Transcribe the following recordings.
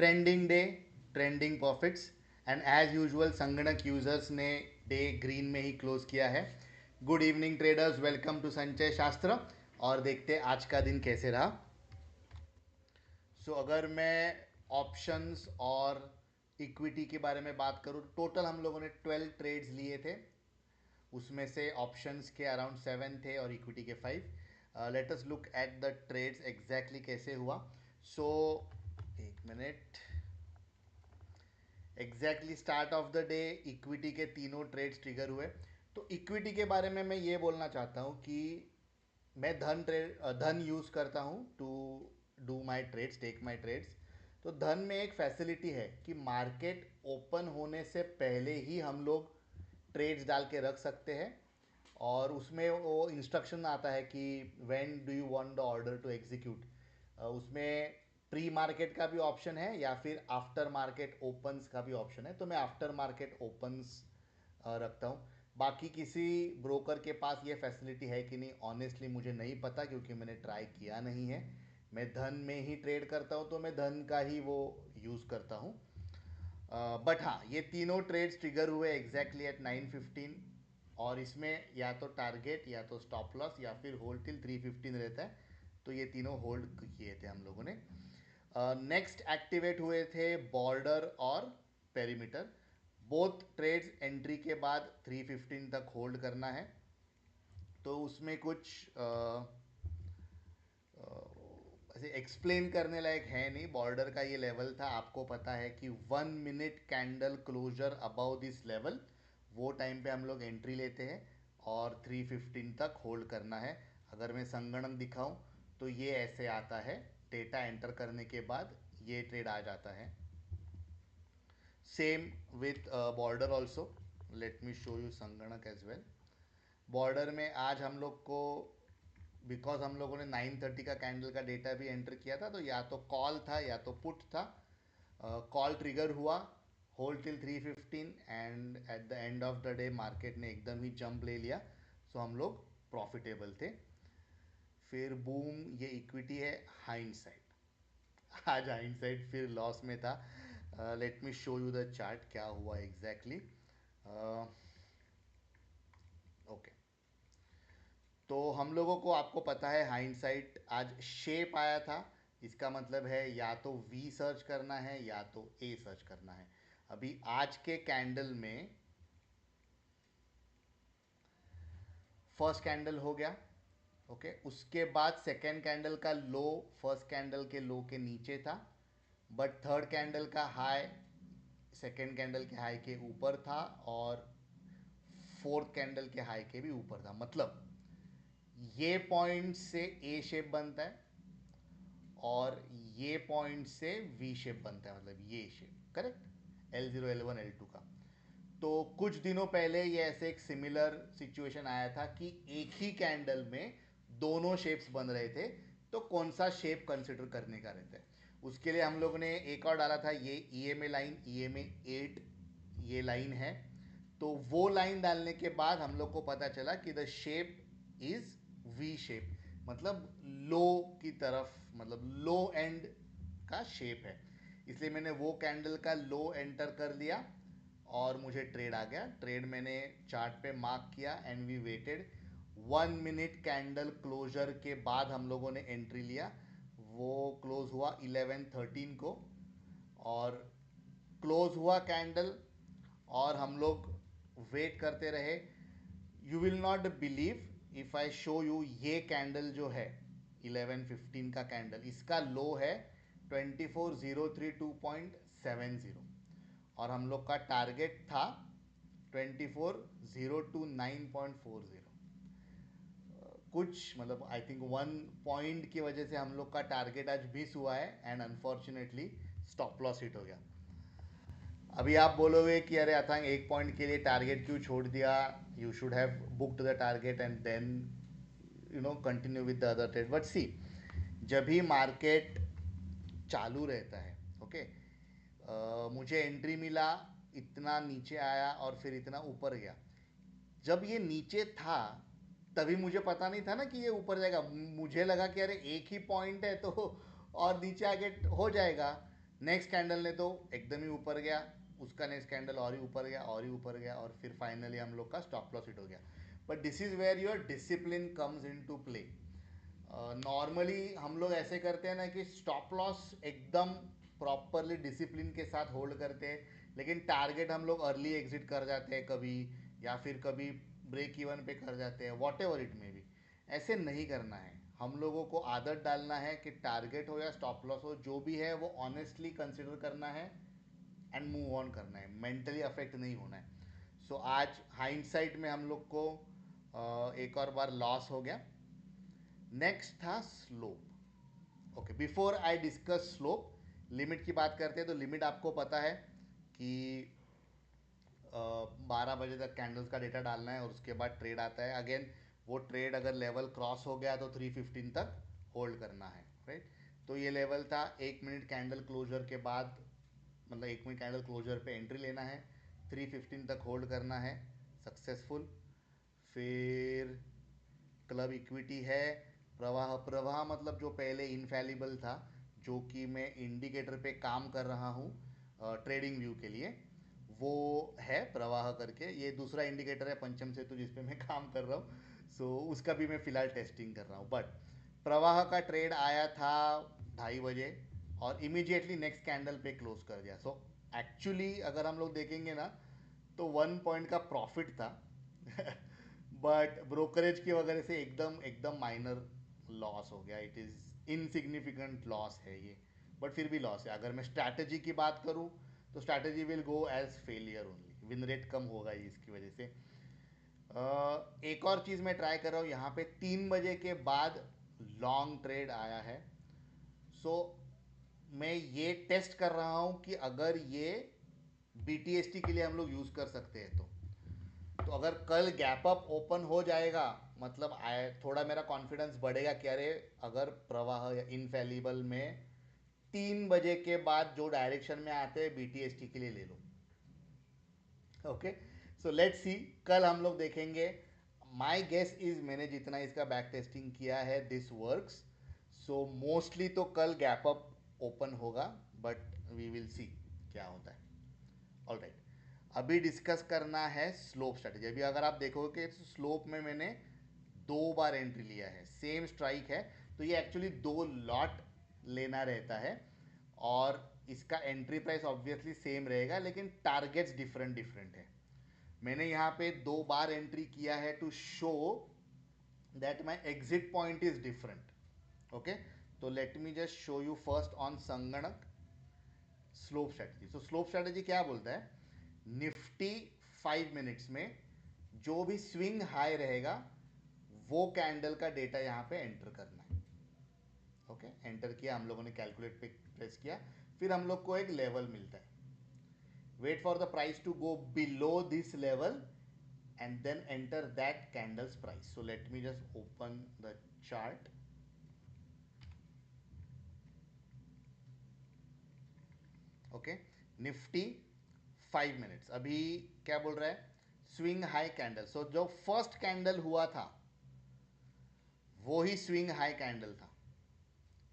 Trending day, trending profits, and as usual संगणक users ने day green में ही क्लोज किया है. Good evening traders, welcome to Sanchay Shastra. और देखते आज का दिन कैसे रहा. अगर मैं ऑप्शंस और इक्विटी के बारे में बात करूँ, टोटल हम लोगों ने 12 ट्रेड्स लिए थे. उसमें से ऑप्शंस के अराउंड 7 थे और इक्विटी के 5. Let us look at the trades exactly कैसे हुआ. सो एक minute. Exactly start of the day equity के तीनों ट्रेड्स ट्रिगर हुए. तो इक्विटी के बारे में मैं ये बोलना चाहता हूँ कि मैं धन यूज़ करता हूँ to do my trades, take my trades. तो धन में एक फैसिलिटी है कि मार्केट ओपन होने से पहले ही हम लोग ट्रेड्स डाल के रख सकते हैं. और उसमें वो इंस्ट्रक्शन आता है कि when do you want the order to execute. उसमें प्री मार्केट का भी ऑप्शन है या फिर आफ्टर मार्केट ओपन्स का भी ऑप्शन है. तो मैं आफ्टर मार्केट ओपन्स रखता हूँ. बाकी किसी ब्रोकर के पास ये फैसिलिटी है कि नहीं, ऑनेस्टली मुझे नहीं पता, क्योंकि मैंने ट्राई किया नहीं है. मैं धन में ही ट्रेड करता हूँ, तो मैं धन का ही वो यूज़ करता हूँ. बट हाँ, ये तीनों ट्रेड्स ट्रिगर हुए एग्जैक्टली एट 9:15. और इसमें या तो टारगेट या तो स्टॉप लॉस या फिर होल्ड टिल 3:15 रहता है. तो ये तीनों होल्ड किए थे हम लोगों ने. नेक्स्ट एक्टिवेट हुए थे बॉर्डर और पेरीमीटर. बोथ ट्रेड्स एंट्री के बाद 3:15 तक होल्ड करना है. तो उसमें कुछ ऐसे एक्सप्लेन करने लायक है नहीं. बॉर्डर का ये लेवल था, आपको पता है कि 1 minute candle closure about this level, वो टाइम पे हम लोग एंट्री लेते हैं और 3:15 तक होल्ड करना है. अगर मैं संगणक दिखाऊं तो ये ऐसे आता है. डेटा एंटर करने के बाद ये ट्रेड आ जाता है. Same with border also. Let me show you संगणक एज वेल. बॉर्डर में आज हम लोग को, बिकॉज हम लोगों ने 9:30 का कैंडल का डेटा भी एंटर किया था, तो या तो कॉल था या तो पुट था. कॉल ट्रिगर हुआ, hold till 3:15, and at the end of the day market ने एकदम ही जंप ले लिया. सो हम लोग प्रॉफिटेबल थे. फिर बूम, ये इक्विटी है. हाइंडसाइड, आज हाइंडसाइड फिर लॉस में था. Let me show you the chart क्या हुआ एग्जैक्टली. ओके. तो हम लोगों को, आपको पता है, हाइंडसाइट आज शेप आया था. इसका मतलब है या तो वी सर्च करना है या तो ए सर्च करना है. अभी आज के कैंडल में फर्स्ट कैंडल हो गया. ओके. उसके बाद सेकेंड कैंडल का लो फर्स्ट कैंडल के लो के नीचे था, बट थर्ड कैंडल का हाई सेकेंड कैंडल के हाई के ऊपर था और फोर्थ कैंडल के हाई के भी ऊपर था. मतलब ये पॉइंट से ए शेप बनता है और ये पॉइंट से वी शेप बनता है. मतलब ये shape, correct. L0, L1, L2 का. तो कुछ दिनों पहले ये ऐसे एक सिमिलर सिचुएशन आया था कि एक ही कैंडल में दोनों शेप्स बन रहे थे. तो कौन सा शेप कंसिडर करने का रहता है, उसके लिए हम लोग ने एक और डाला था. ये EMA लाइन, EMA 8 ये लाइन है. तो वो लाइन डालने के बाद हम लोग को पता चला कि the shape is V shape. मतलब लो की तरफ, मतलब लो एंड का शेप है. इसलिए मैंने वो कैंडल का लो एंटर कर लिया और मुझे ट्रेड आ गया. ट्रेड मैंने चार्ट पे मार्क किया and we waited. 1 minute candle closure के बाद हम लोगों ने एंट्री लिया. वो क्लोज हुआ 11:13 को और क्लोज हुआ कैंडल और हम लोग वेट करते रहे. You will not believe if I show you. ये कैंडल जो है 11:15 का कैंडल, इसका लो है 24,032.70 और हम लोग का टारगेट था 24,029.40. कुछ मतलब आई थिंक 1 पॉइंट की वजह से हम लोग का टारगेट आज मिस हुआ है and unfortunately stop loss hit हो गया. अभी आप बोलोगे कि अरे अथांग, 1 पॉइंट के लिए टारगेट क्यों छोड़ दिया. You should have booked the target and then continue with the other trade. But see, जब भी मार्केट चालू रहता है, ओके, मुझे एंट्री मिला, इतना नीचे आया और फिर इतना ऊपर गया. जब ये नीचे था तभी मुझे पता नहीं था ना कि ये ऊपर जाएगा. मुझे लगा कि अरे एक ही पॉइंट है तो और नीचे आगे हो जाएगा. नेक्स्ट कैंडल ने तो एकदम ही ऊपर गया, उसका नेक्स्ट कैंडल और ही ऊपर गया और ही ऊपर गया, और फिर फाइनली हम लोग का स्टॉप लॉस हिट हो गया. But this is where your discipline comes in to play. Normally हम लोग ऐसे करते हैं ना कि स्टॉप लॉस एकदम प्रॉपरली डिसिप्लिन के साथ होल्ड करते हैं, लेकिन टारगेट हम लोग अर्ली एग्जिट कर जाते हैं कभी, या फिर कभी ब्रेक इवन पे कर जाते हैं, what ever it may be. ऐसे नहीं करना है. हम लोगों को आदत डालना है कि टारगेट हो या स्टॉप लॉस हो, जो भी है वो ऑनेस्टली कंसिडर करना है एंड मूव ऑन करना है. मेंटली अफेक्ट नहीं होना है. सो आज हाइंडसाइट में हम लोग को एक और बार लॉस हो गया. नेक्स्ट था slope. Okay, before I discuss slope, limit की बात करते हैं. तो लिमिट आपको पता है कि 12 बजे तक कैंडल्स का डेटा डालना है और उसके बाद ट्रेड आता है. अगेन वो ट्रेड अगर लेवल क्रॉस हो गया तो 3:15 तक होल्ड करना है, राइट. तो ये लेवल था. 1 मिनट कैंडल क्लोजर के बाद, मतलब 1 मिनट कैंडल क्लोजर पे एंट्री लेना है, 3:15 तक होल्ड करना है, सक्सेसफुल. फिर क्लब इक्विटी है. प्रवाह, प्रवाह मतलब जो पहले इनफैलिबल था, जो कि मैं इंडिकेटर पे काम कर रहा हूँ ट्रेडिंग व्यू के लिए, वो है प्रवाह करके. ये दूसरा इंडिकेटर है पंचम सेतु जिस पे मैं काम कर रहा हूँ. सो उसका भी मैं फ़िलहाल टेस्टिंग कर रहा हूँ. बट प्रवाह का ट्रेड आया था 2:30 बजे और इमीडिएटली नेक्स्ट कैंडल पे क्लोज कर दिया. सो एक्चुअली अगर हम लोग देखेंगे ना, तो 1 पॉइंट का प्रॉफिट था. बट ब्रोकरेज की वगैरह से एकदम एकदम माइनर लॉस हो गया. इट इज़ इनसिग्निफिकेंट लॉस है ये, बट फिर भी लॉस है. अगर मैं स्ट्रैटेजी की बात करूँ तो strategy will go as failure only. Win rate कम होगा ही इसकी वजह से. एक और चीज़ मैं ट्राई कर रहा हूँ, यहाँ पे 3 बजे के बाद लॉन्ग ट्रेड आया है. सो मैं ये टेस्ट कर रहा हूँ कि अगर ये BTST के लिए हम लोग यूज़ कर सकते हैं. तो अगर कल गैप अप ओपन हो जाएगा, मतलब थोड़ा मेरा कॉन्फिडेंस बढ़ेगा कि अरे अगर प्रवाह या इनफैलिबल में 3 बजे के बाद जो डायरेक्शन में आते हैं BTST के लिए ले लो. Okay, so let's see. कल हम लोग देखेंगे. माई गेस इज, मैंने जितना इसका बैक टेस्टिंग किया है, दिस वर्क्स. सो मोस्टली तो कल गैप अप ओपन होगा, बट वी विल सी क्या होता है. ऑल राइट, अभी डिस्कस करना है स्लोप स्ट्रैटेजी. अभी अगर आप देखोगे कि स्लोप में मैंने 2 बार एंट्री लिया है, सेम स्ट्राइक है. तो ये एक्चुअली 2 लॉट लेना रहता है और इसका एंट्री प्राइस ऑब्वियसली सेम रहेगा, लेकिन टारगेट्स डिफरेंट डिफरेंट है. मैंने यहाँ पे 2 बार एंट्री किया है to show that my exit point is different. Okay, तो let me just show you first on संगणक slope strategy. So slope strategy क्या बोलता है, निफ्टी 5 मिनट्स में जो भी स्विंग हाई रहेगा वो कैंडल का डेटा यहाँ पे एंटर करना है. ओके, एंटर किया हम लोगों ने, कैलकुलेट पे प्रेस किया, फिर हम लोग को एक लेवल मिलता है. Wait for the price to go below this level and then enter that candle's price. So let me just open the chart. Okay, Nifty 5 minutes अभी क्या बोल रहा है, स्विंग हाई कैंडल. सो जो फर्स्ट कैंडल हुआ था वो ही स्विंग हाई कैंडल था.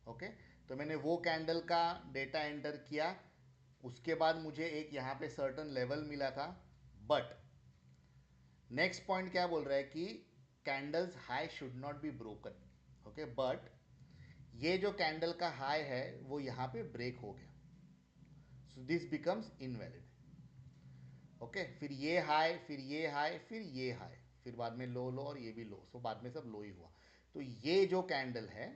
ओके, तो मैंने वो कैंडल का डेटा एंटर किया. उसके बाद मुझे एक यहाँ पे सर्टन लेवल मिला था. बट नेक्स्ट पॉइंट क्या बोल रहा है कि candles high should not be broken. Okay, but ये जो कैंडल का हाई है वो यहाँ पे ब्रेक हो गया. So this becomes invalid. Okay, फिर ये हाई, फिर ये हाई, फिर ये हाई, फिर बाद में लो लो और ये भी लो. सो बाद में सब लो ही हुआ. तो ये जो कैंडल है,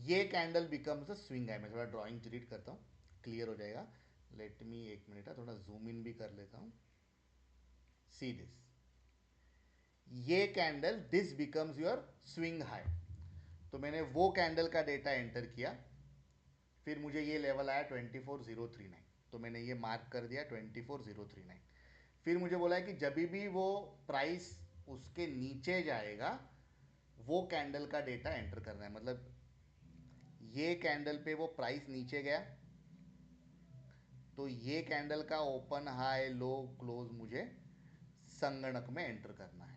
ये candle becomes the swing high. मैं थोड़ा ड्राइंग डिलीट करता हूँ, क्लियर हो जाएगा. लेट मी, एक मिनट, थोड़ा जूम इन भी कर लेता हूँ. सी दिस, ये candle, this becomes your swing high. तो मैंने वो कैंडल का डेटा एंटर किया. फिर मुझे ये लेवल आया 24,039. तो मैंने ये मार्क कर दिया 24,039. फिर मुझे बोला है कि जब भी वो प्राइस उसके नीचे जाएगा वो कैंडल का डेटा एंटर करना है. मतलब ये कैंडल पे वो प्राइस नीचे गया तो ये कैंडल का ओपन हाई लो क्लोज मुझे संगणक में एंटर करना है.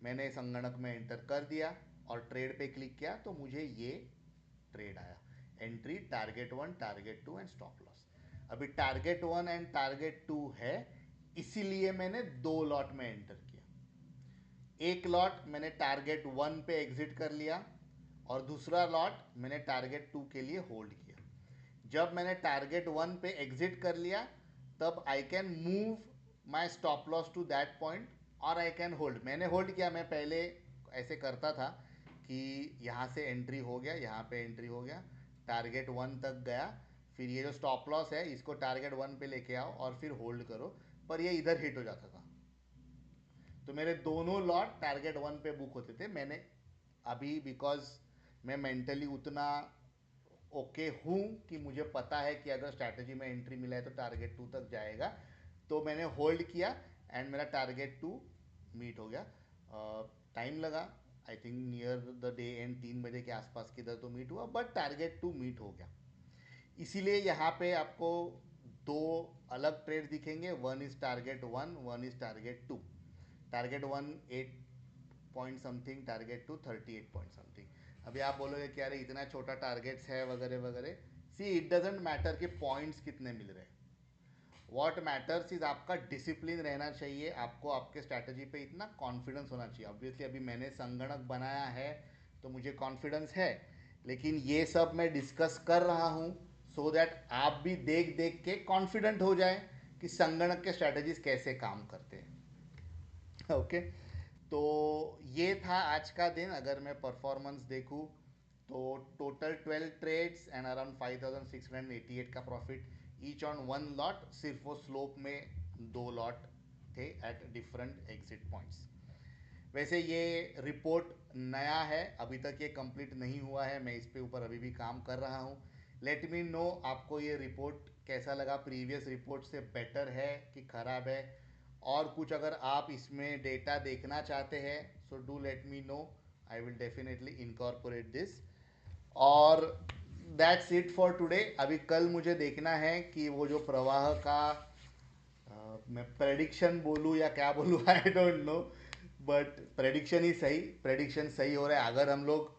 मैंने संगणक में एंटर कर दिया और ट्रेड पे क्लिक किया तो मुझे ये ट्रेड आया. Entry target 1, target 2 and stop loss. अभी टारगेट 1 एंड टारगेट 2 है, इसीलिए मैंने 2 लॉट में एंटर किया। एक लॉट मैंने टारगेट 1 पे एग्जिट कर लिया और दूसरा लॉट मैंने टारगेट 2 के लिए होल्ड किया। जब मैंने टारगेट 1 पे एग्जिट कर लिया तब I can move my stop loss to that point और आई कैन होल्ड। मैंने होल्ड किया, मैं पहले ऐसे करता था कि यहाँ से एंट्री हो गया, यहाँ पे एंट्री हो गया, टारगेट 1 तक गया, फिर ये जो स्टॉप लॉस है इसको टारगेट 1 पे लेके आओ और फिर होल्ड करो, पर ये इधर हिट हो जाता था। तो मेरे दोनों लॉट टारगेट 1 पे बुक होते थे। मैंने अभी बिकॉज मैं मेंटली उतना ओके हूँ कि मुझे पता है कि अगर स्ट्रैटेजी में एंट्री मिला है तो टारगेट 2 तक जाएगा, तो मैंने होल्ड किया एंड मेरा टारगेट 2 मीट हो गया। टाइम लगा, I think near the day and 3 बजे के आसपास किधर तो मीट हुआ, बट टारगेट 2 मीट हो गया। इसीलिए यहाँ पे आपको दो अलग ट्रेड दिखेंगे, one is target 1, one is target 2। Target 1 8 point something, target 2 38 point something. अभी आप बोलोगे कि अरे इतना छोटा टारगेट्स है वगैरह वगैरह। सी इट डजेंट मैटर कि पॉइंट्स कितने मिल रहे हैं, व्हाट मैटर्स इज आपका डिसिप्लिन रहना चाहिए, आपको आपके स्ट्रैटेजी पे इतना कॉन्फिडेंस होना चाहिए। ऑब्वियसली अभी मैंने संगणक बनाया है तो मुझे कॉन्फिडेंस है, लेकिन ये सब मैं डिस्कस कर रहा हूँ सो दैट आप भी देख देख के कॉन्फिडेंट हो जाए कि संगणक के स्ट्रैटेजीज कैसे काम करते हैं। ओके तो ये था आज का दिन। अगर मैं परफॉर्मेंस देखूँ तो टोटल 12 ट्रेड्स एंड अराउंड 5688 का profit each on one lot. सिर्फ वो स्लोप में 2 लॉट थे एट डिफरेंट एग्जिट पॉइंट्स। वैसे ये रिपोर्ट नया है, अभी तक ये कंप्लीट नहीं हुआ है, मैं इस पे ऊपर अभी भी काम कर रहा हूँ। लेट मी नो आपको ये रिपोर्ट कैसा लगा, प्रीवियस रिपोर्ट से बेटर है कि ख़राब है, और कुछ अगर आप इसमें डेटा देखना चाहते हैं so do let me know, I will definitely incorporate this. और दैट्स इट फॉर टुडे। अभी कल मुझे देखना है कि वो जो प्रवाह का मैं प्रेडिक्शन बोलूँ या क्या बोलूँ I don't know, but prediction ही सही, प्रेडिक्शन सही हो रहा है। अगर हम लोग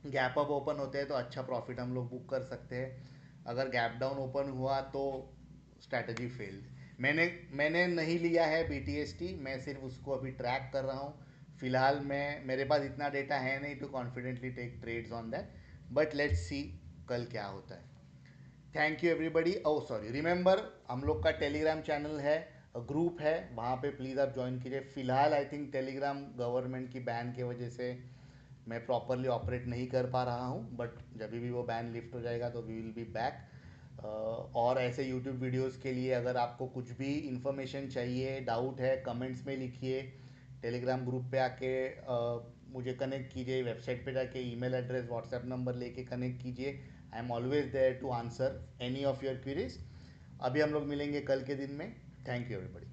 गैप अप ओपन होते हैं तो अच्छा प्रॉफिट हम लोग बुक कर सकते हैं, अगर गैप डाउन ओपन हुआ तो स्ट्रैटेजी फेल्ड। मैंने नहीं लिया है BTST, मैं सिर्फ उसको अभी ट्रैक कर रहा हूँ। फिलहाल मैं, मेरे पास इतना डेटा है नहीं to confidently take trades on that, but let's see कल क्या होता है। Thank you everybody. Oh sorry, remember हम लोग का टेलीग्राम चैनल है, ग्रुप है, वहाँ पे प्लीज़ आप ज्वाइन कीजिए। फिलहाल आई थिंक टेलीग्राम गवर्नमेंट की बैन की वजह से मैं प्रॉपरली ऑपरेट नहीं कर पा रहा हूँ, बट जब भी वो बैन लिफ्ट हो जाएगा तो वी विल बी बैक। और ऐसे यूट्यूब वीडियोस के लिए अगर आपको कुछ भी इन्फॉर्मेशन चाहिए, डाउट है, कमेंट्स में लिखिए, टेलीग्राम ग्रुप पे आके मुझे कनेक्ट कीजिए, वेबसाइट पे जाके ईमेल एड्रेस, व्हाट्सएप नंबर लेके कनेक्ट कीजिए। I am always there to answer any of your queries. अभी हम लोग मिलेंगे कल के दिन में। Thank you everybody.